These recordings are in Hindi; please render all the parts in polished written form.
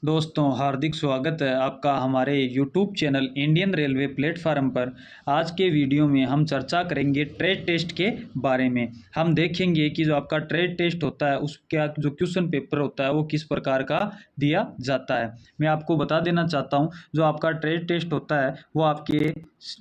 दोस्तों हार्दिक स्वागत है आपका हमारे YouTube channel Indian railway platform पर। आज के वीडियो में हम चर्चा करेंगे ट्रेड टेस्ट के बारे में। हम देखेंगे कि जो आपका ट्रेड टेस्ट होता है उसका जो क्वेश्चन पेपर होता है वो किस प्रकार का दिया जाता है। मैं आपको बता देना चाहता हूं, जो आपका ट्रेड टेस्ट होता है वो आपके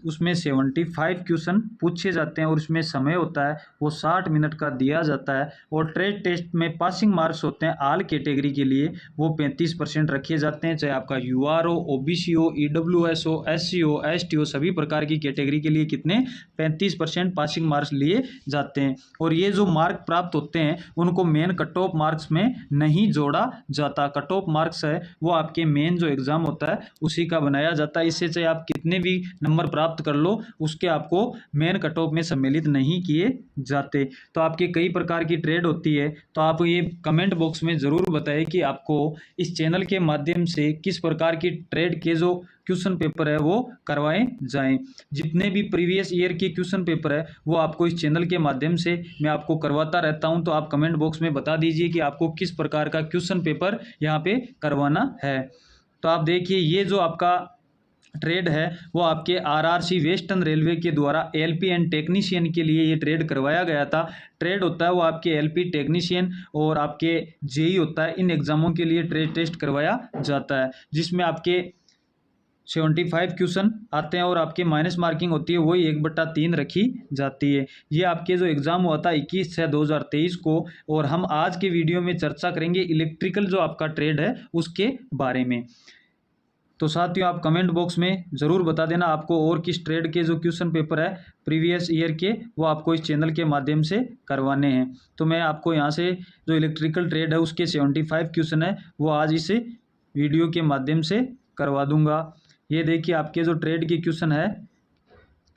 उसमें 75 क्वेश्चन पूछे जाते हैं और उसमें समय होता है वो 60 मिनट का दिया जाता है। और ट्रेड टेस्ट में पासिंग मार्क्स होते हैं ऑल कैटेगरी के लिए वो 35% रखे जाते हैं, चाहे आपका यूआर हो, ओबीसी हो, ईडब्ल्यूएस हो, एससी हो, एसटी हो, सभी प्रकार की कैटेगरी के लिए कितने 35% पासिंग मार्क्स लिए जाते हैं। और ये जो मार्क प्राप्त होते हैं उनको मेन कट ऑफ मार्क्स में नहीं जोड़ा जाता। कट ऑफ मार्क्स है वो आपके मेन जो एग्जाम होता है उसी का बनाया जाता है। इससे चाहे आप कितने भी नंबर प्राप्त कर लो उसके आपको मेन कट ऑफ में सम्मिलित नहीं किए जाते। तो आपके कई प्रकार की ट्रेड होती है, तो आप ये कमेंट बॉक्स में ज़रूर बताएं कि आपको इस चैनल के माध्यम से किस प्रकार की ट्रेड के जो क्वेश्चन पेपर है वो करवाए जाएं। जितने भी प्रीवियस ईयर के क्वेश्चन पेपर है वो आपको इस चैनल के माध्यम से मैं आपको करवाता रहता हूं। तो आप कमेंट बॉक्स में बता दीजिए कि आपको किस प्रकार का क्वेश्चन पेपर यहाँ पे करवाना है। तो आप देखिए ये जो आपका ट्रेड है वो आपके आरआरसी वेस्टर्न रेलवे के द्वारा एलपी एंड टेक्नीशियन के लिए ये ट्रेड करवाया गया था। ट्रेड होता है वो आपके एलपी टेक्नीशियन और आपके जेई होता है, इन एग्जामों के लिए ट्रेड टेस्ट करवाया जाता है, जिसमें आपके 75 क्वेश्चन आते हैं और आपके माइनस मार्किंग होती है वही 1/3 रखी जाती है। ये आपके जो एग्ज़ाम हुआ था 21/6/2023 को। और हम आज के वीडियो में चर्चा करेंगे इलेक्ट्रिकल जो आपका ट्रेड है उसके बारे में। तो साथियों आप कमेंट बॉक्स में ज़रूर बता देना आपको और किस ट्रेड के जो क्वेश्चन पेपर है प्रीवियस ईयर के वो आपको इस चैनल के माध्यम से करवाने हैं। तो मैं आपको यहाँ से जो इलेक्ट्रिकल ट्रेड है उसके 75 क्वेश्चन है वो आज इस वीडियो के माध्यम से करवा दूंगा। ये देखिए आपके जो ट्रेड के क्वेश्चन है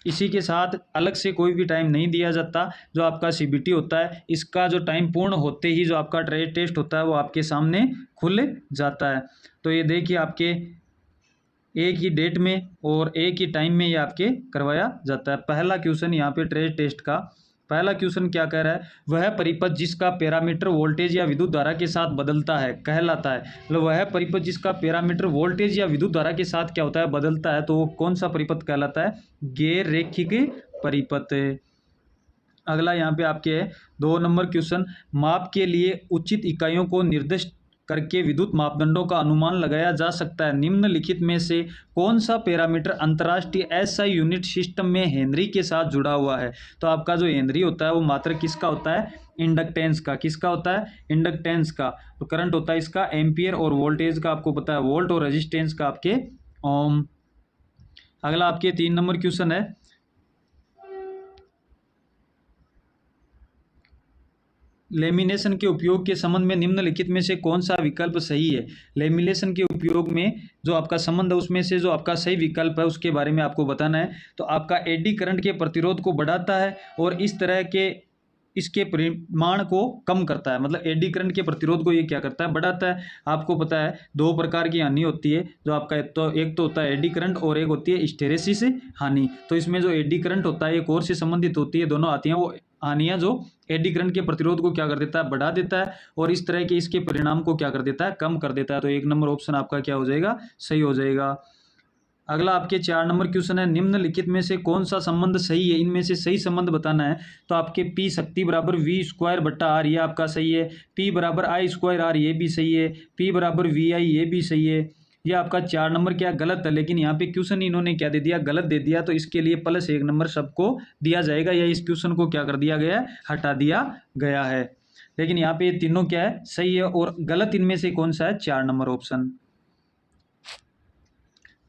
इसी के साथ अलग से कोई भी टाइम नहीं दिया जाता। जो आपका सीबीटी होता है इसका जो टाइम पूर्ण होते ही जो आपका ट्रेड टेस्ट होता है वो आपके सामने खुल जाता है। तो ये देखिए आपके एक ही डेट में और एक ही टाइम में ये आपके करवाया जाता है। पहला क्वेश्चन यहाँ पे ट्रेड टेस्ट का पहला क्वेश्चन क्या कह रहा है, वह परिपथ जिसका पैरामीटर वोल्टेज या विद्युत धारा के साथ बदलता है कहलाता है। मतलब वह परिपथ जिसका पैरामीटर वोल्टेज या विद्युत धारा के साथ क्या होता है बदलता है, तो वो कौन सा परिपथ कहलाता है, गैर रेखिक परिपथ। अगला यहाँ पे आपके है 2 नंबर क्वेश्चन, माप के लिए उचित इकाइयों को निर्दिष्ट करके विद्युत मापदंडों का अनुमान लगाया जा सकता है। निम्नलिखित में से कौन सा पैरामीटर अंतर्राष्ट्रीय एसआई यूनिट सिस्टम में हेनरी के साथ जुड़ा हुआ है। तो आपका जो हेनरी होता है वो मात्र किसका होता है, इंडक्टेंस का। किसका होता है, इंडक्टेंस का। तो करंट होता है इसका एम्पियर और वोल्टेज का आपको पता है वोल्ट और रेजिस्टेंस का आपके ओम। अगला आपके 3 नंबर क्वेश्चन है, लेमिनेशन के उपयोग के संबंध में निम्नलिखित में से कौन सा विकल्प सही है। लेमिनेशन के उपयोग में जो आपका संबंध है उसमें से जो आपका सही विकल्प है उसके बारे में आपको बताना है। तो आपका एडी करंट के प्रतिरोध को बढ़ाता है और इस तरह के इसके परिमाण को कम करता है। मतलब एडी करंट के प्रतिरोध को ये क्या करता है, बढ़ाता है। आपको पता है 2 प्रकार की हानि होती है जो आपका एक तो होता है एडी करंट और एक होती है हिस्टैरिसीस हानि। तो इसमें जो एडी करंट होता है एक और से संबंधित होती है, दोनों आती हैं। वो हानियाँ जो एडी करंट के प्रतिरोध को क्या कर देता है, बढ़ा देता है और इस तरह के इसके परिणाम को क्या कर देता है, कम कर देता है। तो 1 नंबर ऑप्शन आपका क्या हो जाएगा, सही हो जाएगा। अगला आपके 4 नंबर क्वेश्चन है, निम्नलिखित में से कौन सा संबंध सही है, इनमें से सही संबंध बताना है। तो आपके P शक्ति बराबर V²/R ये आपका सही है। P बराबर I²R ये भी सही है। P बराबर VI ये भी सही है। ये आपका 4 नंबर क्या गलत है, लेकिन यहाँ पे क्वेश्चन इन्होंने क्या दे दिया, गलत दे दिया। तो इसके लिए +1 नंबर सबको दिया जाएगा या इस क्वेश्चन को क्या कर दिया गया है, हटा दिया गया है। लेकिन यहाँ पे ये तीनों क्या है, सही है। और गलत इनमें से कौन सा है, 4 नंबर ऑप्शन।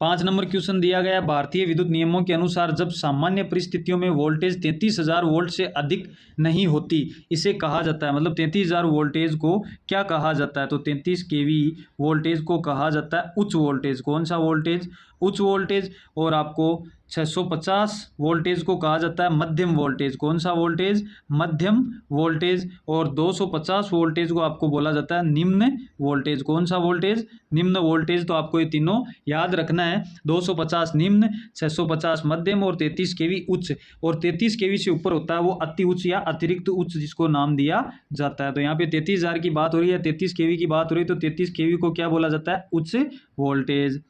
5 नंबर क्वेश्चन दिया गया, भारतीय विद्युत नियमों के अनुसार जब सामान्य परिस्थितियों में वोल्टेज 33,000 वोल्ट से अधिक नहीं होती इसे कहा जाता है। मतलब 33,000 वोल्टेज को क्या कहा जाता है, तो 33 केवी वोल्टेज को कहा जाता है उच्च वोल्टेज। कौन सा वोल्टेज, उच्च वोल्टेज। और आपको 650 वोल्टेज को कहा जाता है मध्यम वोल्टेज। कौन सा वोल्टेज? मध्यम वोल्टेज। और 250 वोल्टेज को आपको बोला जाता है निम्न वोल्टेज। कौन सा वोल्टेज? निम्न वोल्टेज। तो आपको ये तीनों याद रखना है, 250 निम्न, 650 मध्यम और 33 केवी उच्च। और 33 केवी से ऊपर होता है वो अति उच्च या अतिरिक्त उच्च, जिसको नाम दिया जाता है। तो यहाँ पे 33,000 की बात हो रही है, 33 केवी की बात हो रही है, तो 33 केवी को क्या बोला जाता है? उच्च वोल्टेज।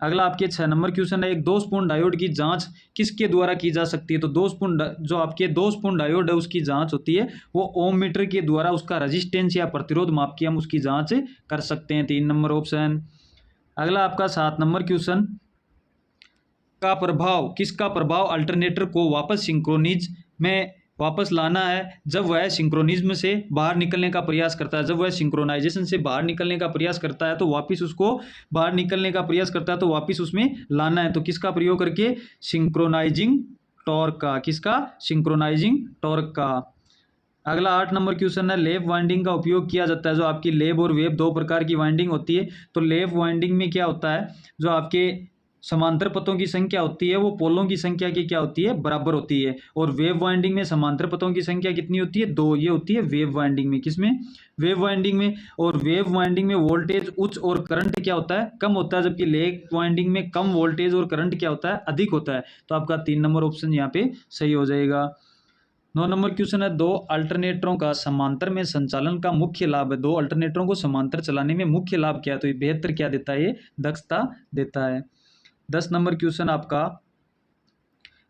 अगला आपके 6 नंबर क्वेश्चन है, एक दोषपूर्ण डायोड की जांच किसके द्वारा की जा सकती है? तो जो आपके दोषपूर्ण डायोड है उसकी जांच होती है वो ओम मीटर के द्वारा, उसका रेजिस्टेंस या प्रतिरोध माप के हम उसकी जांच कर सकते हैं। 3 नंबर ऑप्शन। अगला आपका 7 नंबर क्वेश्चन का प्रभाव, किसका प्रभाव अल्टरनेटर को वापस सिंक्रोनिज में वापस लाना है जब वह सिंक्रोनिज्म से बाहर निकलने का प्रयास करता है। जब वह सिंक्रोनाइजेशन से बाहर निकलने का प्रयास करता है तो वापस उसको बाहर निकलने का प्रयास करता है तो वापस उसमें लाना है। तो किसका प्रयोग करके? सिंक्रोनाइजिंग टॉर्क का। किसका? सिंक्रोनाइजिंग टॉर्क का। अगला 8 नंबर क्वेश्चन है, लैप वाइंडिंग का उपयोग किया जाता है। जो आपकी लैप और वेव दो प्रकार की वाइंडिंग होती है। तो लैप वाइंडिंग में क्या होता है, जो आपके समांतर पथों की संख्या होती है वो पोलों की संख्या की क्या होती है? बराबर होती है। और वेव वाइंडिंग में समांतर पथों की संख्या कितनी होती है? 2। ये होती है वेव वाइंडिंग में। किसमें? वेव वाइंडिंग में। और वेव वाइंडिंग में वोल्टेज उच्च और करंट क्या होता है? कम होता है। जबकि लैप वाइंडिंग में कम वोल्टेज और करंट क्या होता है? अधिक होता है। तो आपका 3 नंबर ऑप्शन यहाँ पे सही हो जाएगा। 9 नंबर क्वेश्चन है, दो अल्टरनेटरों का समांतर में संचालन का मुख्य लाभ है। दो अल्टरनेटरों को समांतर चलाने में मुख्य लाभ क्या है? तो ये बेहतर क्या देता है? ये दक्षता देता है। 10 नंबर क्वेश्चन आपका,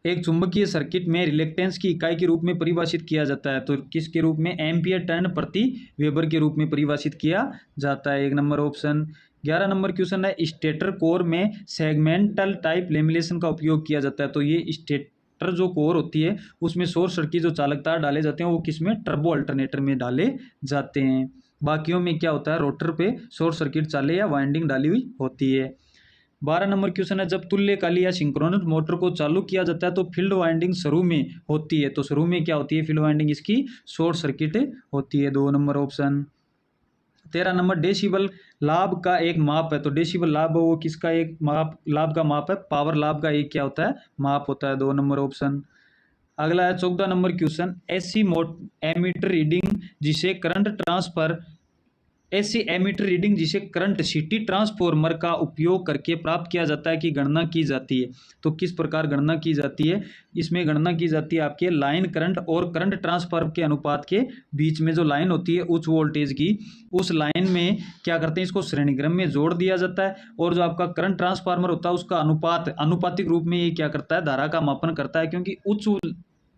एक चुंबकीय सर्किट में रिलेक्टेंस की इकाई के रूप में परिभाषित किया जाता है। तो किसके रूप में? एम्पियर टर्न प्रति वेबर के रूप में परिभाषित किया जाता है। 1 नंबर ऑप्शन। 11 नंबर क्वेश्चन है, स्टेटर कोर में सेगमेंटल टाइप लेमिनेशन का उपयोग किया जाता है। तो ये स्टेटर जो कोर होती है उसमें शॉर्ट सर्किट जो चालकता डाले जाते हैं वो किसमें? टर्बो अल्टरनेटर में डाले जाते हैं। बाकियों में क्या होता है? रोटर पे शॉर्ट सर्किट चाले या वाइंडिंग डाली हुई होती है। 12 नंबर क्वेश्चन है, जब तुल्यकाली या सिंक्रोनस मोटर को चालू किया जाता है तो फील्ड वाइंडिंग शुरू में होती है। तो शुरू में क्या होती है? फील्ड वाइंडिंग इसकी शॉर्ट सर्किट होती है। 2 नंबर ऑप्शन। 13 नंबर, डेसिबल लाभ का एक माप है। तो डेसिबल लाभ वो किसका एक माप, लाभ का माप है? पावर लाभ का एक क्या होता है? माप होता है। 2 नंबर ऑप्शन। अगला है 14 नंबर क्वेश्चन, ऐसी एमीटर रीडिंग जिसे करंट ट्रांसफर ऐसी एमीटर रीडिंग जिसे करंट सिटी ट्रांसफॉर्मर का उपयोग करके प्राप्त किया जाता है कि गणना की जाती है। तो किस प्रकार गणना की जाती है? इसमें गणना की जाती है आपके लाइन करंट और करंट ट्रांसफार्मर के अनुपात के बीच में जो लाइन होती है उच्च वोल्टेज की, उस लाइन में क्या करते हैं? इसको श्रेणीक्रम में जोड़ दिया जाता है। और जो आपका करंट ट्रांसफार्मर होता है उसका अनुपातिक रूप में ये क्या करता है? धारा का मापन करता है। क्योंकि उच्च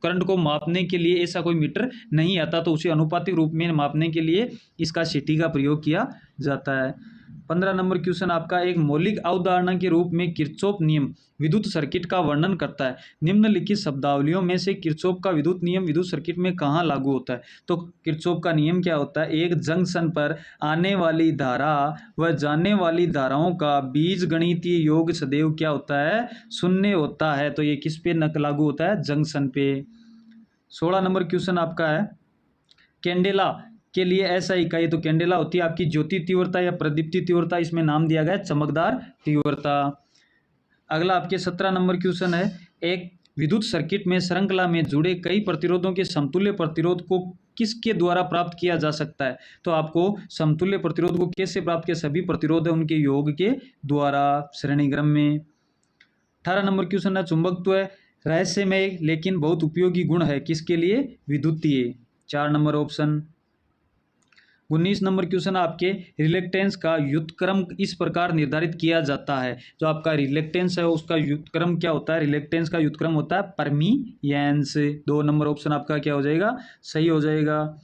करंट को मापने के लिए ऐसा कोई मीटर नहीं आता तो उसे अनुपातिक रूप में मापने के लिए इसका सिटी का प्रयोग किया जाता है। 15 नंबर क्वेश्चन आपका, एक मौलिक अवधारणा के रूप में किरचॉफ नियम विद्युत सर्किट का वर्णन करता है। निम्नलिखित शब्दावलियों में से किरचॉफ का विद्युत नियम विद्युत सर्किट में कहाँ लागू होता है? तो किरचॉफ का नियम क्या होता है? एक जंक्शन पर आने वाली धारा व जाने वाली धाराओं का बीजगणितीय योग सदैव क्या होता है? शून्य होता है। तो ये किस पे लागू होता है? जंक्शन पे। 16 नंबर क्वेश्चन आपका है, कैंडेला के लिए ऐसा इकाई। तो कैंडेला होती है आपकी ज्योति तीव्रता या प्रदीप्ति तीव्रता, इसमें नाम दिया गया है चमकदार तीव्रता। अगला आपके 17 नंबर क्वेश्चन है, एक विद्युत सर्किट में श्रृंखला में जुड़े कई प्रतिरोधों के समतुल्य प्रतिरोध को किसके द्वारा प्राप्त किया जा सकता है? तो आपको समतुल्य प्रतिरोध को कैसे प्राप्त किया? सभी प्रतिरोध है उनके योग के द्वारा श्रेणीक्रम में। 18 नंबर क्वेश्चन है, चुंबकत्व रहस्यमय लेकिन बहुत उपयोगी गुण है किसके लिए? विद्युतीय। 4 नंबर ऑप्शन। 19 नंबर क्वेश्चन आपके, रिलेक्टेंस का व्युत्क्रम इस प्रकार निर्धारित किया जाता है। जो आपका रिलेक्टेंस है उसका व्युत्क्रम क्या होता है? रिलेक्टेंस का व्युत्क्रम होता है परमीयंस। 2 नंबर ऑप्शन आपका क्या हो जाएगा? सही हो जाएगा।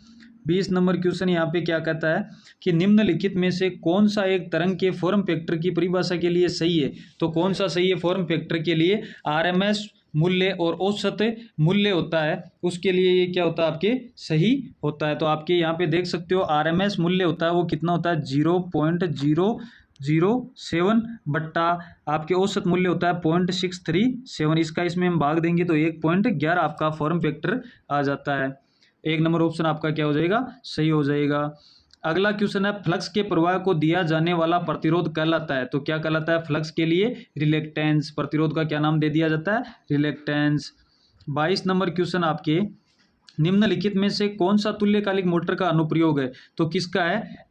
20 नंबर क्वेश्चन यहाँ पे क्या कहता है कि निम्नलिखित में से कौन सा एक तरंग के फॉर्म फैक्टर की परिभाषा के लिए सही है? तो कौन सा सही है फॉर्म फैक्टर के लिए? आरएमएस मूल्य और औसत मूल्य होता है उसके लिए ये क्या होता है? आपके सही होता है। तो आपके यहाँ पे देख सकते हो आरएमएस मूल्य होता है वो कितना होता है? 0.007 बट्टा आपके औसत मूल्य होता है 0.637। इसका इसमें हम भाग देंगे तो 1.11 आपका फॉर्म फैक्टर आ जाता है। 1 नंबर ऑप्शन आपका क्या हो जाएगा? सही हो जाएगा। अगला क्वेश्चन है, फ्लक्स के प्रवाह को दिया जाने वाला प्रतिरोध कहलाता है। तो क्या कहलाता है? फ्लक्स के लिए रिलेक्टेंस। प्रतिरोध का क्या नाम दे दिया जाता है? रिलेक्टेंस। 22 नंबर क्वेश्चन आपके, निम्नलिखित में से कौन सा तुल्यकालिक मोटर का अनुप्रयोग है? तो किसका है?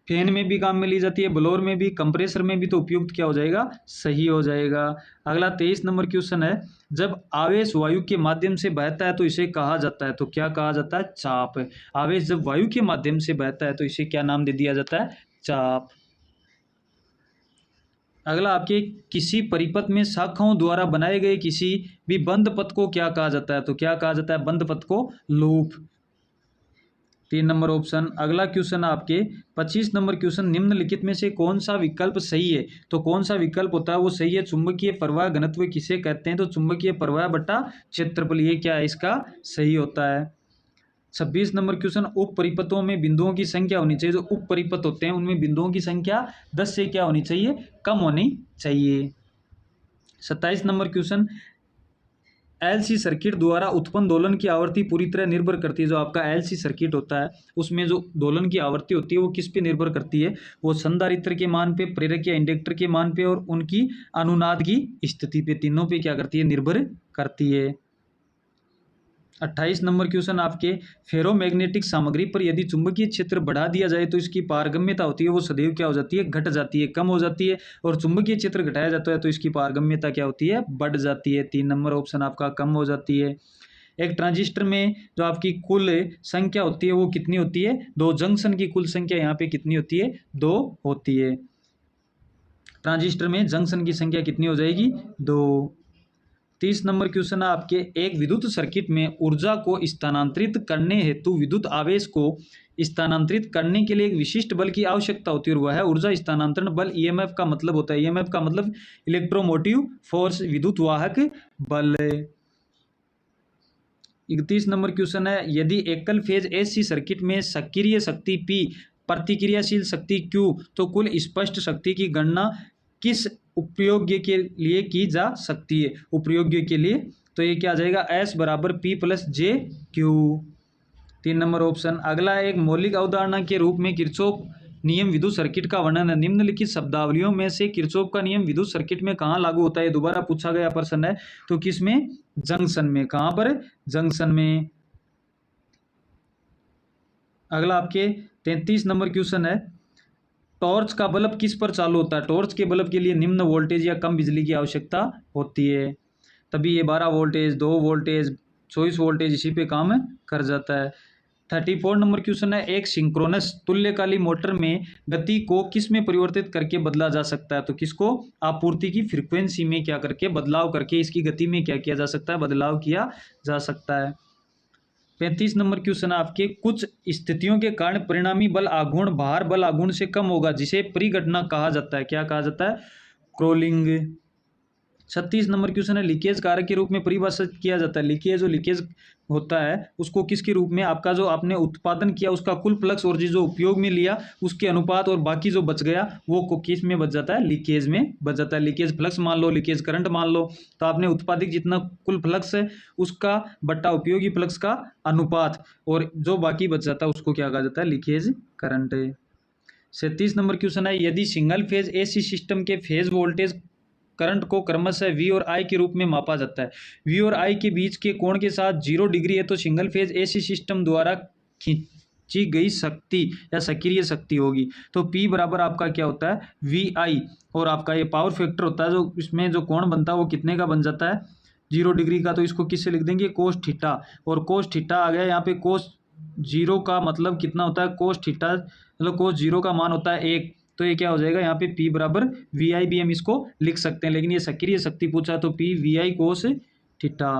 फैन में भी काम में ली जाती है, ब्लोअर में भी, कंप्रेसर में भी। तो उपयुक्त क्या हो जाएगा? सही हो जाएगा। अगला 23 नंबर क्वेश्चन है, जब आवेश वायु के माध्यम से बहता है तो इसे कहा जाता है। तो क्या कहा जाता है? चाप। आवेश जब वायु के माध्यम से बहता है तो इसे क्या नाम दे दिया जाता है? चाप। अगला आपके, किसी परिपथ में शाखाओं द्वारा बनाए गए किसी भी बंद पथ को क्या कहा जाता है? तो क्या कहा जाता है बंद पथ को? लूप। 3 number option. अगला क्वेश्चन आपके 25 नंबर क्वेश्चन, निम्नलिखित में से कौन सा विकल्प सही है? तो कौन सा विकल्प होता है वो सही है? चुंबकीय प्रवाह घनत्व किसे कहते हैं? तो चुंबकीय प्रवाह बटा क्षेत्रफल, ये क्या है? इसका सही होता है। 26 नंबर क्वेश्चन, उप परिपथों में बिंदुओं की संख्या होनी चाहिए। जो उप परिपथ होते हैं उनमें बिंदुओं की संख्या 10 से क्या होनी चाहिए? कम होनी चाहिए। 27 नंबर क्वेश्चन, एलसी सर्किट द्वारा उत्पन्न दोलन की आवृत्ति पूरी तरह निर्भर करती है। जो आपका एलसी सर्किट होता है उसमें जो दोलन की आवृत्ति होती है वो किस पे निर्भर करती है? वो संधारित्र के मान पे, प्रेरक या इंडक्टर के मान पे और उनकी अनुनाद की स्थिति पे, तीनों पे क्या करती है? निर्भर करती है। 28 नंबर क्वेश्चन आपके, फेरोमैग्नेटिक सामग्री पर यदि चुंबकीय क्षेत्र बढ़ा दिया जाए तो इसकी पारगम्यता होती है वो सदैव क्या हो जाती है? घट जाती है, कम हो जाती है। और चुंबकीय क्षेत्र घटाया जाता है तो इसकी पारगम्यता क्या होती है? बढ़ जाती है। 3 नंबर ऑप्शन आपका कम हो जाती है। एक ट्रांजिस्टर में जो आपकी कुल संख्या होती है वो कितनी होती है? 2। जंक्शन की कुल संख्या यहाँ पे कितनी होती है? 2 होती है। ट्रांजिस्टर में जंक्शन की संख्या कितनी हो जाएगी? 2। 30 नंबर क्वेश्चन है आपके, एक विद्युत सर्किट में ऊर्जा को स्थानांतरित करने हेतु विद्युत आवेश को स्थानांतरित करने के लिए एक विशिष्ट बल की आवश्यकता होती है और वह है ऊर्जा स्थानांतरण बल। ईएमएफ का मतलब होता है, ईएमएफ का मतलब इलेक्ट्रोमोटिव फोर्स, विद्युत वाहक बल। 31 नंबर क्वेश्चन है, यदि एकल फेज एसी सर्किट में सक्रिय शक्ति P, प्रतिक्रियाशील शक्ति Q, तो कुल स्पष्ट शक्ति की गणना किस उपयोग्य के लिए की जा सकती है? उपयोग्य के लिए। तो ये क्या आ जाएगा? S बराबर P plus JQ। 3 number option. अगला, एक मौलिक अवधारणा के रूप में किरचॉफ नियम विद्युत सर्किट का वर्णन है। निम्नलिखित शब्दावलियों में से किरचॉफ का नियम विद्युत सर्किट में कहाँ लागू होता है? दोबारा पूछा गया प्रश्न है। तो किसमें? जंक्शन में। कहाँ पर? जंक्शन में। अगला आपके 33 नंबर क्वेश्चन है, टॉर्च का बल्ब किस पर चालू होता है? टॉर्च के बल्ब के लिए निम्न वोल्टेज या कम बिजली की आवश्यकता होती है, तभी ये 12 वोल्टेज, 2 वोल्टेज, 24 वोल्टेज इसी पे काम कर जाता है। 34 नंबर क्वेश्चन है, एक सिंक्रोनस तुल्यकालिक मोटर में गति को किस में परिवर्तित करके बदला जा सकता है? तो किसको? आपूर्ति की फ्रीक्वेंसी में क्या करके? बदलाव करके इसकी गति में क्या किया जा सकता है? बदलाव किया जा सकता है। 35 नंबर क्वेश्चन आपके, कुछ स्थितियों के कारण परिणामी बल आघूर्ण भार बल आघूर्ण से कम होगा जिसे परिघटना कहा जाता है। क्या कहा जाता है? क्रोलिंग। 36 नंबर क्वेश्चन है, लीकेज कारक के रूप में परिभाषित किया जाता है। लीकेज, जो लीकेज होता है उसको किसके रूप में? आपका जो आपने उत्पादन किया उसका कुल फ्लक्स और जो उपयोग में लिया उसके अनुपात और बाकी जो बच गया वो किस में बच जाता है? लीकेज में बच जाता है। लीकेज फ्लक्स मान लो, लीकेज करंट मान लो, तो आपने उत्पादित जितना कुल फ्लक्स है उसका बट्टा उपयोगी फ्लक्स का अनुपात, और जो बाकी बच जाता है उसको क्या कहा जाता है? Leakage current. 37 नंबर क्वेश्चन है, यदि सिंगल फेज एसी सिस्टम के फेज वोल्टेज करंट को क्रमशः V और I के रूप में मापा जाता है, V और I के बीच के कोण के साथ 0 डिग्री है, तो सिंगल फेज एसी सिस्टम द्वारा खींची गई शक्ति या सक्रिय शक्ति होगी। तो P बराबर आपका क्या होता है? VI, और आपका ये पावर फैक्टर होता है जो इसमें जो कोण बनता है वो कितने का बन जाता है? 0 डिग्री का। तो इसको किससे लिख देंगे? Cos theta. और कोस थीटा आ गया यहाँ पे। कोस 0 का मतलब कितना होता है? कोस थीटा मतलब कोस 0 का मान होता है 1। तो ये क्या हो जाएगा? यहाँ पे P बराबर VI भी हम इसको लिख सकते हैं, लेकिन ये सक्रिय शक्ति पूछा तो P VI कोस थीटा।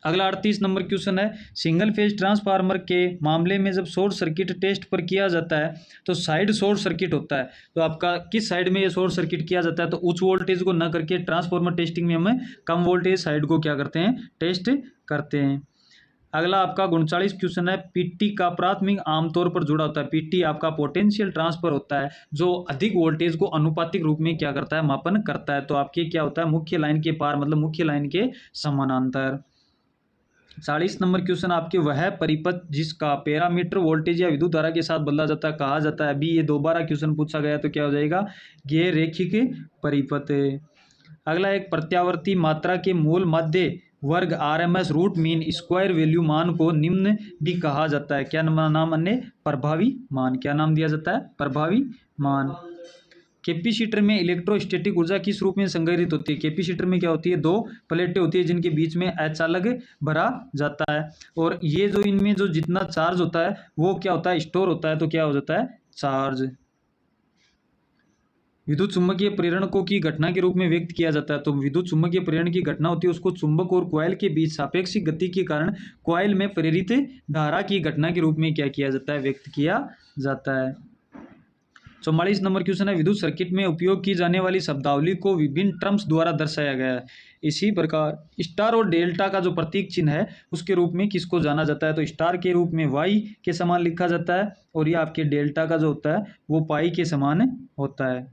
अगला 38 नंबर क्वेश्चन है, सिंगल फेज ट्रांसफार्मर के मामले में जब शॉर्ट सर्किट टेस्ट पर किया जाता है तो साइड शॉर्ट सर्किट होता है। तो आपका किस साइड में ये शॉर्ट सर्किट किया जाता है? तो उच्च वोल्टेज को न करके ट्रांसफार्मर टेस्टिंग में हम कम वोल्टेज साइड को क्या करते हैं? टेस्ट करते हैं। अगला आपका 39 क्वेश्चन है, पीटी का प्राथमिक आमतौर पर जुड़ा होता है। पीटी आपका पोटेंशियल ट्रांसफर होता है जो अधिक वोल्टेज को अनुपातिक रूप में क्या करता है? मापन करता है। तो आपके क्या होता है? मुख्य लाइन के पार मतलब मुख्य लाइन के समानांतर। 40 नंबर क्वेश्चन आपके, वह परिपथ जिसका पैरामीटर वोल्टेज या विद्युत धारा के साथ बदला जाता है कहा जाता है। अभी ये दोबारा क्वेश्चन पूछा गया तो क्या हो जाएगा, ये रैखिक परिपथ। अगला एक, प्रत्यावर्ती मात्रा के मूल मध्य वर्ग RMS root mean square value मान को निम्न भी कहा जाता है। क्या नाम अन्य, प्रभावी मान। क्या नाम दिया जाता है, प्रभावी मान। कैपेसिटर में इलेक्ट्रोस्टैटिक ऊर्जा किस रूप में संग्रहित होती है। कैपेसिटर में क्या होती है, दो प्लेटें होती है जिनके बीच में अचालक भरा जाता है, और ये जो इनमें जो जितना चार्ज होता है वो क्या होता है, स्टोर होता है, तो क्या हो जाता है, चार्ज। विद्युत चुम्बकीय प्रेरण को की घटना के रूप में व्यक्त किया जाता है। तो विद्युत चुम्बकीय प्रेरण की घटना होती है, उसको चुंबक और कॉइल के बीच सापेक्षिक गति के कारण कॉइल में प्रेरित धारा की घटना के रूप में क्या किया जाता है, व्यक्त किया जाता है। 44 नंबर क्वेश्चन है, विद्युत सर्किट में उपयोग की जाने वाली शब्दावली को विभिन्न टर्म्स द्वारा दर्शाया गया है। इसी प्रकार स्टार और डेल्टा का जो प्रतीक चिन्ह है उसके रूप में किसको जाना जाता है, तो स्टार के रूप में वाई के समान लिखा जाता है, और ये आपके डेल्टा का जो होता है वो पाई के समान होता है।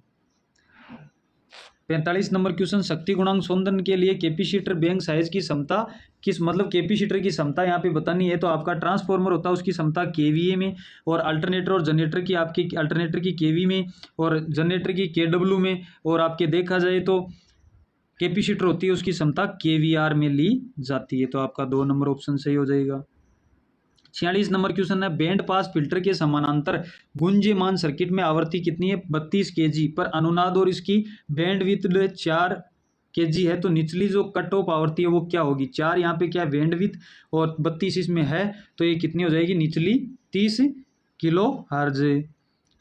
45 नंबर क्वेश्चन, शक्ति गुणांक शोधन के लिए कैपेसिटर बैंक साइज की क्षमता किस, मतलब कैपेसिटर की क्षमता यहाँ पे बतानी है, तो आपका ट्रांसफार्मर होता है उसकी क्षमता केवीए में, और अल्टरनेटर और जनरेटर की आपकी अल्टरनेटर की केवी में, और जनरेटर की केडब्ल्यू में, और आपके देखा जाए तो कैपेसिटर होती है उसकी क्षमता केवीआर में ली जाती है। तो आपका 2 नंबर ऑप्शन सही हो जाएगा। 46 नंबर क्वेश्चन है, बैंड पास फिल्टर के समानांतर गुंजयमान सर्किट में आवृत्ति कितनी है, 32 kg पर अनुनाद, और इसकी बैंडविड्थ 4 kg है, तो निचली जो कट ऑफ आवृत्ति है वो क्या होगी, 4 यहाँ पे क्या बैंडविड्थ और 32 इसमें है, तो ये कितनी हो जाएगी, निचली 30 किलो हर्ज।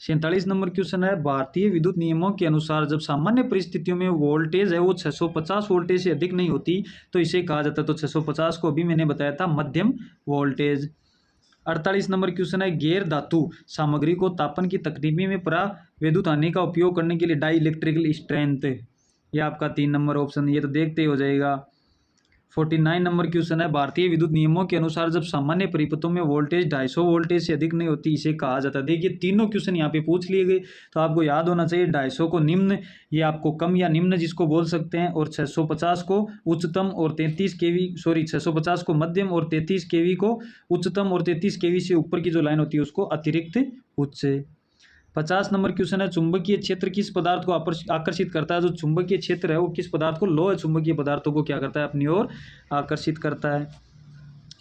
47 नंबर क्वेश्चन है, भारतीय विद्युत नियमों के अनुसार जब सामान्य परिस्थितियों में वोल्टेज है वो 650 वोल्टेज से अधिक नहीं होती तो इसे कहा जाता है, तो 650 को अभी मैंने बताया था मध्यम वोल्टेज। 48 नंबर क्वेश्चन है, गैर धातु सामग्री को तापन की तकनीकी में परावैद्युत हानि का उपयोग करने के लिए डाई इलेक्ट्रिकल स्ट्रेंथ, ये आपका 3 नंबर ऑप्शन, ये तो देखते ही हो जाएगा। 49 नंबर क्वेश्चन है, भारतीय विद्युत नियमों के अनुसार जब सामान्य परिपथों में वोल्टेज 250 वोल्टेज से अधिक नहीं होती इसे कहा जाता है। देखिए तीनों क्वेश्चन यहाँ पे पूछ लिए गए, तो आपको याद होना चाहिए 250 को निम्न, ये आपको कम या निम्न जिसको बोल सकते हैं, और 650 को उच्चतम, और 33 केवी 650 को मध्यम, और 33 केवी को उच्चतम, और 33 केवी से ऊपर की जो लाइन होती है उसको अतिरिक्त उच्च। 50 नंबर क्वेश्चन है, चुंबकीय क्षेत्र किस पदार्थ को आकर्षित करता है। जो चुंबकीय क्षेत्र है वो किस पदार्थ को, लोह चुंबकीय पदार्थों को क्या करता है, अपनी ओर आकर्षित करता है।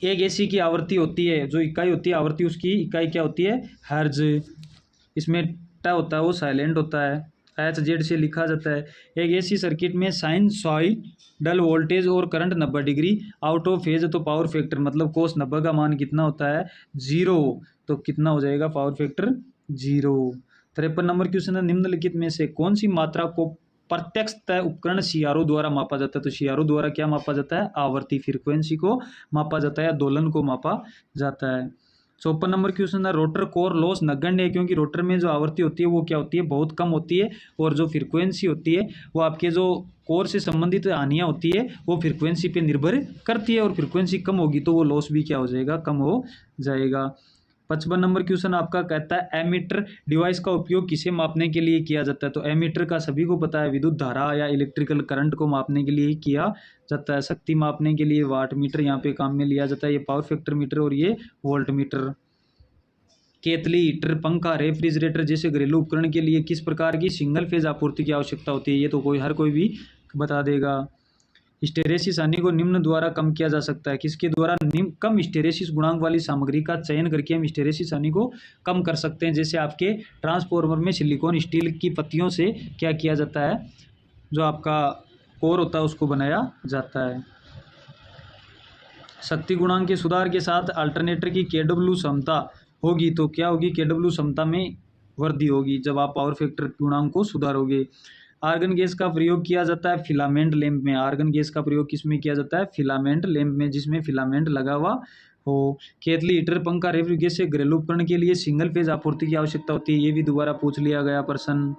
एक एसी की आवृत्ति होती है, जो इकाई होती है आवृत्ति, उसकी इकाई क्या होती है, हर्ज। इसमें टा होता है वो साइलेंट होता है, HZ से लिखा जाता है। एक एसी सर्किट में साइनसॉइडल वोल्टेज और current 90 degree out of phase, तो पावर फैक्टर मतलब कोस 90 का मान कितना होता है, 0, तो कितना हो जाएगा पावर फैक्टर 0। 53 नंबर क्वेश्चन है, निम्नलिखित में से कौन सी मात्रा को प्रत्यक्ष तय उपकरण सीआरओ द्वारा मापा जाता है। तो सीआरओ द्वारा क्या मापा जाता है, आवर्ती फ्रीक्वेंसी को मापा जाता है, दोलन को मापा जाता है। 54 नंबर क्वेश्चन है, रोटर कोर लॉस नगण्य है क्योंकि रोटर में जो आवृत्ति होती है वो क्या होती है, बहुत कम होती है, और जो फ्रीक्वेंसी होती है वो आपके जो कोर से संबंधित हानियाँ होती है वो फ्रीक्वेंसी पे निर्भर करती है, और फ्रीक्वेंसी कम होगी तो वो लॉस भी क्या हो जाएगा, कम हो जाएगा। 55 नंबर क्वेश्चन आपका कहता है, एमीटर डिवाइस का उपयोग किसे मापने के लिए किया जाता है। तो एमीटर का सभी को पता है, विद्युत धारा या इलेक्ट्रिकल करंट को मापने के लिए किया जाता है। शक्ति मापने के लिए वाट मीटर यहाँ पे काम में लिया जाता है, ये पावर फैक्टर मीटर, और ये वोल्ट मीटर। केतली, हीटर, पंखा, रेफ्रिजरेटर जैसे घरेलू उपकरण के लिए किस प्रकार की सिंगल फेज आपूर्ति की आवश्यकता होती है, ये तो हर कोई भी बता देगा। हिस्टेरेसिस हानि को निम्न द्वारा कम किया जा सकता है, किसके द्वारा, कम हिस्टेरेसिस गुणांक वाली सामग्री का चयन करके हम हिस्टेरेसिस हानि को कम कर सकते हैं। जैसे आपके ट्रांसफार्मर में सिलिकॉन स्टील की पत्तियों से क्या किया जाता है, जो आपका कोर होता है उसको बनाया जाता है। शक्ति गुणांक के सुधार के साथ अल्टरनेटर की केडब्ल्यू क्षमता होगी, तो क्या होगी, केडब्ल्यू क्षमता में वृद्धि होगी जब आप पावर फैक्टर गुणांक को सुधारोगे। आर्गन गैस का प्रयोग किया जाता है फिलामेंट लैंप में। आर्गन गैस का प्रयोग किस में किया जाता है, फिलामेंट लैंप में, जिसमें फिलामेंट लगा हुआ हो। केतली, हीटर, पंखा, रेफ्रिजरेटर से घरेलू उपकरण के लिए सिंगल फेज आपूर्ति की आवश्यकता होती है, ये भी दोबारा पूछ लिया गया प्रश्न।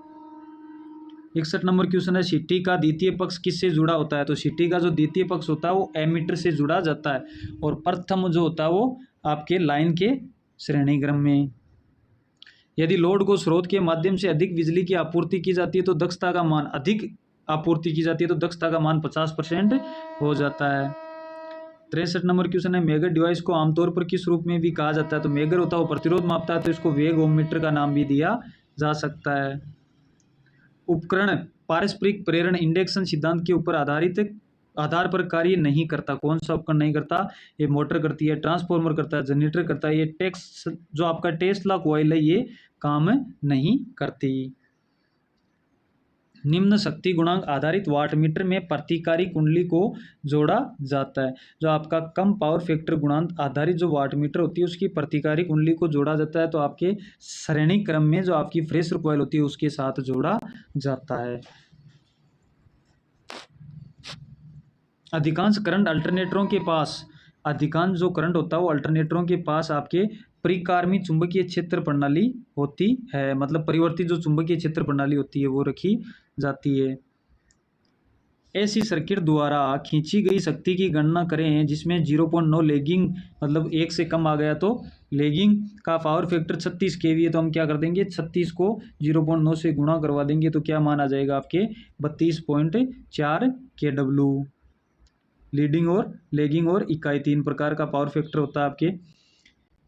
61 नंबर क्वेश्चन है, सिटी का द्वितीय पक्ष किससे जुड़ा होता है। तो सिटी का जो द्वितीय पक्ष होता है वो एमीटर से जुड़ा जाता है, और प्रथम जो होता है वो आपके लाइन के श्रेणीक्रम में। यदि लोड को स्रोत के माध्यम से अधिक बिजली की आपूर्ति की जाती है तो दक्षता का मान, अधिक आपूर्ति की जाती है तो दक्षता का मान 50% हो जाता है। 63 नंबर क्वेश्चन है, मेगर डिवाइस को आमतौर पर किस रूप में भी कहा जाता है? तो मेगर होता है वो प्रतिरोध मापता है, तो इसको वेग ओम मीटर का नाम भी दिया जा सकता है। उपकरण पारस्परिक प्रेरण इंडक्शन सिद्धांत के ऊपर आधार पर कार्य नहीं करता। कौन सा उपकरण नहीं करता? ये मोटर करती है, ट्रांसफार्मर करता है, जनरेटर करता है। ये जो आपका टेस्ला कॉइल है ये काम नहीं करती। निम्न शक्ति गुणांक आधारित वाट मीटर में प्रतिकारी कुंडली को जोड़ा जाता है। जो आपका कम पावर फैक्टर गुणांक आधारित जो वाट मीटर होती है उसकी प्रतिकारी कुंडली को जोड़ा जाता है, तो आपके श्रेणी क्रम में जो आपकी फ्रेशर कॉइल होती है उसके साथ जोड़ा जाता है। अधिकांश जो करंट होता है वो अल्टरनेटरों के पास आपके परिकारमी चुंबकीय क्षेत्र प्रणाली होती है, मतलब परिवर्तित जो चुंबकीय क्षेत्र प्रणाली होती है वो रखी जाती है। ऐसी सर्किट द्वारा खींची गई शक्ति की गणना करें जिसमें 0.9 लैगिंग, मतलब 1 से कम आ गया तो लैगिंग का पावर फैक्टर 36 kV है, तो हम क्या कर देंगे 36 को 0.9 से गुणा करवा देंगे तो क्या मान आ जाएगा आपके 32.4 kW। लीडिंग और लैगिंग और इकाई 3 प्रकार का पावर फैक्टर होता है आपके।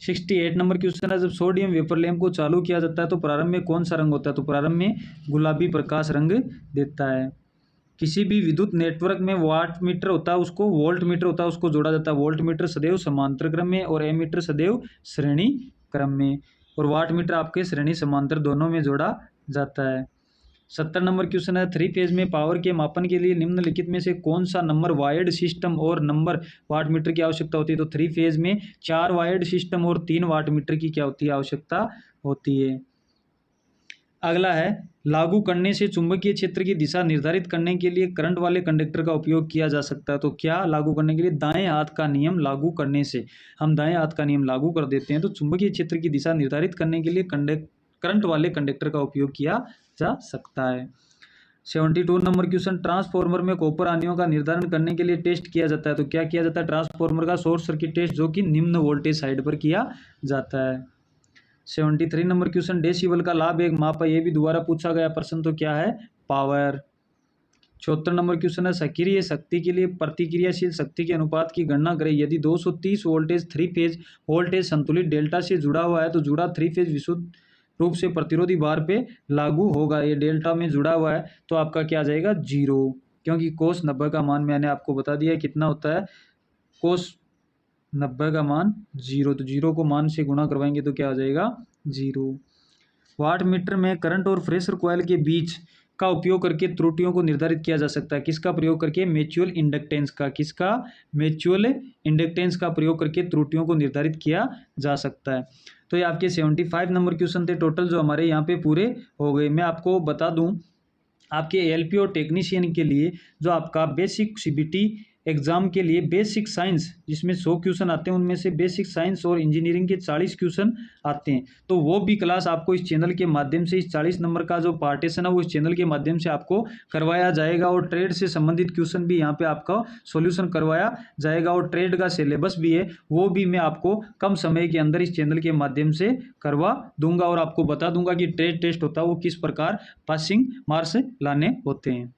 68 नंबर क्वेश्चन है, जब सोडियम वेपर लैंप को चालू किया जाता है तो प्रारंभ में कौन सा रंग होता है? तो प्रारंभ में गुलाबी प्रकाश रंग देता है। किसी भी विद्युत नेटवर्क में वाट मीटर होता है उसको वोल्ट मीटर होता है उसको जोड़ा जाता है। वोल्ट मीटर सदैव समांतर क्रम में और एमीटर सदैव श्रेणी क्रम में, और वाट मीटर आपके श्रेणी समांतर दोनों में जोड़ा जाता है। 70 नंबर क्वेश्चन है, 3 फेज में पावर के मापन के लिए निम्नलिखित में से कौन सा नंबर वायर्ड सिस्टम और नंबर वाट मीटर की आवश्यकता होती है? तो 3 फेज में 4 वायर्ड सिस्टम और 3 वाट मीटर की क्या होती है? आवश्यकता होती है। अगला है, लागू करने से चुंबकीय क्षेत्र की दिशा निर्धारित करने के लिए करंट वाले कंडक्टर का उपयोग किया जा सकता है। तो क्या लागू करने के लिए? दाएं हाथ का नियम लागू करने से, हम दाएं हाथ का नियम लागू कर देते हैं तो चुंबकीय क्षेत्र की दिशा निर्धारित करने के लिए करंट वाले कंडक्टर का उपयोग किया जा सकता है। 72 नंबर क्वेश्चन, ट्रांसफार्मर में कॉपर आयनों का निर्धारण करने के लिए टेस्ट किया जाता है। तो क्या किया जाता है? ट्रांसफार्मर का शॉर्ट सर्किट टेस्ट, जो कि निम्न वोल्टेज साइड पर किया जाता है। 73 नंबर क्वेश्चन, डेसिबल का लाभ एक माप है, ये भी दोबारा पूछा गया प्रश्न, तो क्या है? पावर। 74 नंबर क्वेश्चन है, सक्रिय शक्ति के लिए प्रतिक्रियाशील शक्ति के अनुपात की गणना करें। यदि 230 वोल्टेज 3 फेज वोल्टेज संतुलित डेल्टा से जुड़ा हुआ है तो जुड़ा 3 फेज विशुद्ध रूप से प्रतिरोधी भार पे लागू होगा। ये डेल्टा में जुड़ा हुआ है तो आपका क्या आ जाएगा? 0, क्योंकि कोस 90 का मान मैंने आपको बता दिया कितना होता है। कोस 90 का मान 0, तो 0 को मान से गुणा करवाएंगे तो क्या आ जाएगा? 0। वाट मीटर में करंट और प्रेशर कॉइल के बीच का उपयोग करके त्रुटियों को निर्धारित किया जा सकता है। किसका प्रयोग करके? म्यूचुअल इंडक्टेंस का। किसका? म्यूचुअल इंडक्टेंस का प्रयोग करके त्रुटियों को निर्धारित किया जा सकता है। तो ये आपके 75 नंबर क्वेश्चन थे टोटल, जो हमारे यहाँ पे पूरे हो गए। मैं आपको बता दूं, आपके एलपी और टेक्नीशियन के लिए जो आपका बेसिक सीबीटी एग्जाम के लिए बेसिक साइंस, जिसमें 100 क्वेश्चन आते हैं, उनमें से बेसिक साइंस और इंजीनियरिंग के 40 क्वेश्चन आते हैं, तो वो भी क्लास आपको इस चैनल के माध्यम से, इस 40 नंबर का जो पार्टीशन है वो इस चैनल के माध्यम से आपको करवाया जाएगा। और ट्रेड से संबंधित क्वेश्चन भी यहाँ पे आपका सॉल्यूशन करवाया जाएगा, और ट्रेड का सिलेबस भी है वो भी मैं आपको कम समय के अंदर इस चैनल के माध्यम से करवा दूंगा, और आपको बता दूंगा कि ट्रेड टेस्ट होता है वो किस प्रकार पासिंग मार्क्स लाने होते हैं।